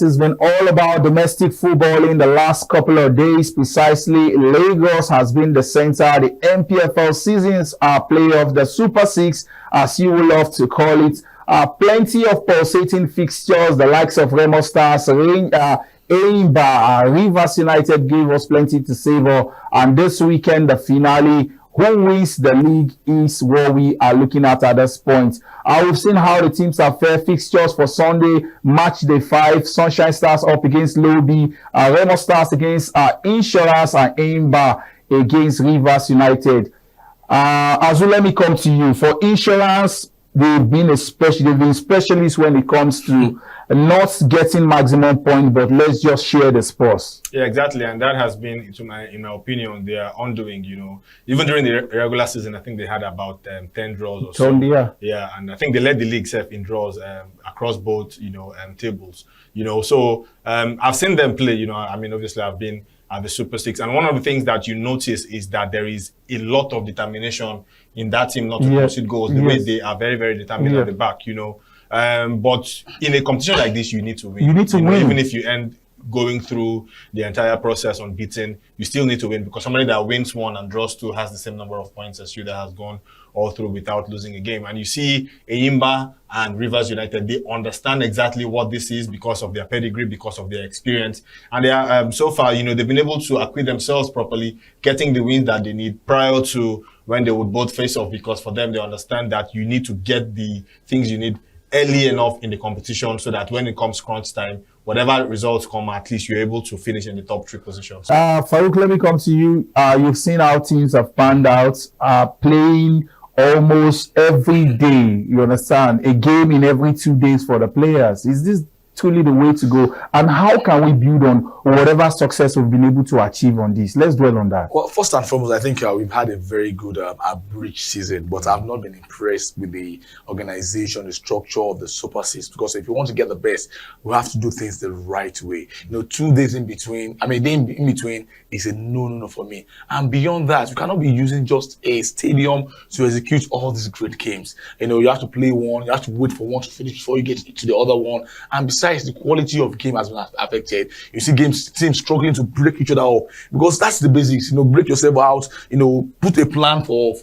It's been all about domestic football in the last couple of days. Precisely, Lagos has been the center. The NPFL seasons are playoff, the Super 6, as you would love to call it. Plenty of pulsating fixtures, the likes of Remo Stars, Rivers United gave us plenty to savor. And this weekend, the finale. Who wins the league is what we are looking at this point. We've seen how the teams have fair fixtures for Sunday, match day 5, Sunshine Stars up against Lobby, Remo Stars against Insurance, and Aimba against Rivers United. Azu, let me come to you. For Insurance, they've been specialists when it comes to not getting maximum point, but let's just share the spoils. Yeah, exactly, and that has been, in my opinion, their undoing. You know, even during the regular season, I think they had about 10 draws or so. Yeah, and I think they led the league in draws across both, tables. So I've seen them play. I mean, obviously, I've been at the Super 6, and one of the things that you notice is that there is a lot of determination in that team not to concede goals. The way they are very, very determined at the back. But in a competition like this, you need to win. You need to win. Even if you end going through the entire process unbeaten, you still need to win, because somebody that wins 1 and draws 2 has the same number of points as you that has gone all through without losing a game. And you see Aimba and Rivers United, they understand exactly what this is because of their pedigree, because of their experience. And they are, so far, they've been able to acquit themselves properly, getting the wins that they need prior to when they would both face off, because for them, they understand that you need to get the things you need early enough in the competition so that when it comes crunch time, whatever results come, at least you're able to finish in the top 3 positions. Farouk, let me come to you. You've seen how teams have panned out, playing almost every day, you understand, a game in every 2 days for the players. Is this truly the way to go? And how can we build on whatever success we've been able to achieve on this? Let's dwell on that. Well, first and foremost, I think we've had a very good average season, but I've not been impressed with the organization, the structure of the Super 6, because if you want to get the best, we have to do things the right way. 2 days in between, a day in between is a no for me. And beyond that, you cannot be using just a stadium to execute all these great games. You have to play one, you have to wait for one to finish before you get to the other one. And besides, the quality of game has been affected. You see teams struggling to break each other up, because that's the basics. Break yourself out. Put a plan for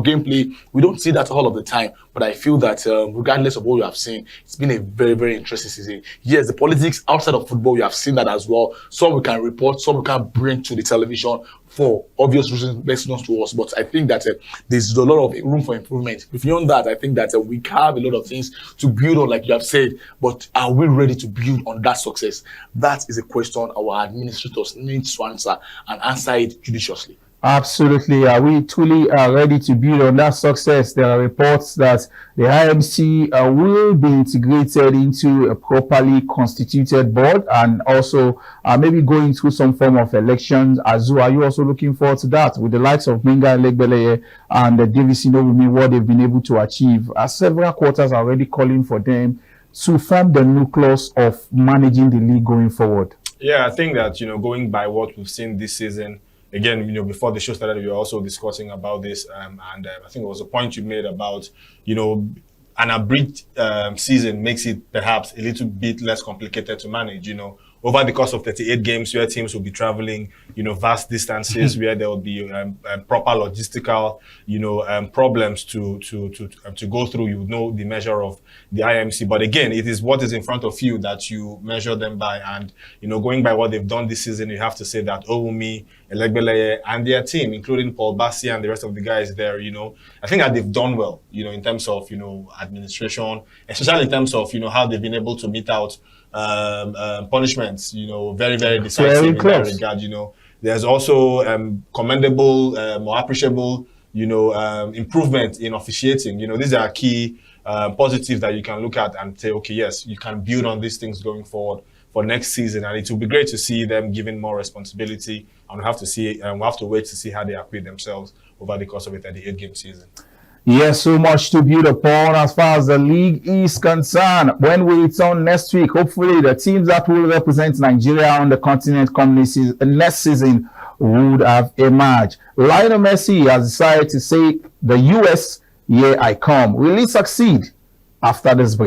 gameplay. We don't see that all of the time, but I feel that regardless of what we have seen, it's been a very, very interesting season. Yes, the politics outside of football, we have seen that as well. Some we can report, some we can bring to the television for obvious reasons best known to us. But I think that there's a lot of room for improvement. Beyond that, I think that we have a lot of things to build on, like you have said. But are we ready to build on that success? That is a question our administrators need to answer, and answer it judiciously. Absolutely. Are we truly ready to build on that success? There are reports that the IMC will be integrated into a properly constituted board, and also maybe going through some form of elections. Azu, are you also looking forward to that with the likes of Minga and Legbeleye and DVC Novumi, what they've been able to achieve? Several quarters are already calling for them to form the nucleus of managing the league going forward. Yeah, I think that, going by what we've seen this season, again, before the show started, we were also discussing about this, and I think it was a point you made about, an abridged season makes it perhaps a little bit less complicated to manage, over the course of 38 games, where teams will be traveling, vast distances, where there will be proper logistical, problems to go through. You know the measure of the IMC, but again, it is what is in front of you that you measure them by. And going by what they've done this season, you have to say that Owumi, Elegbeleye, and their team, including Paul Bassi and the rest of the guys there, I think that they've done well, in terms of administration, especially in terms of how they've been able to mete out punishments, very, very decisive in that regard. There's also commendable or appreciable, improvement in officiating. These are key positives that you can look at and say, okay, yes, you can build on these things going forward for next season, and it will be great to see them given more responsibility. And we'll have to wait to see how they acquit themselves over the course of a 38-game season. Yes, so much to build upon as far as the league is concerned. When we return next week, hopefully the teams that will represent Nigeria on the continent next season would have emerged. Lionel Messi has decided to say, the US, here I come. Will he succeed after this break?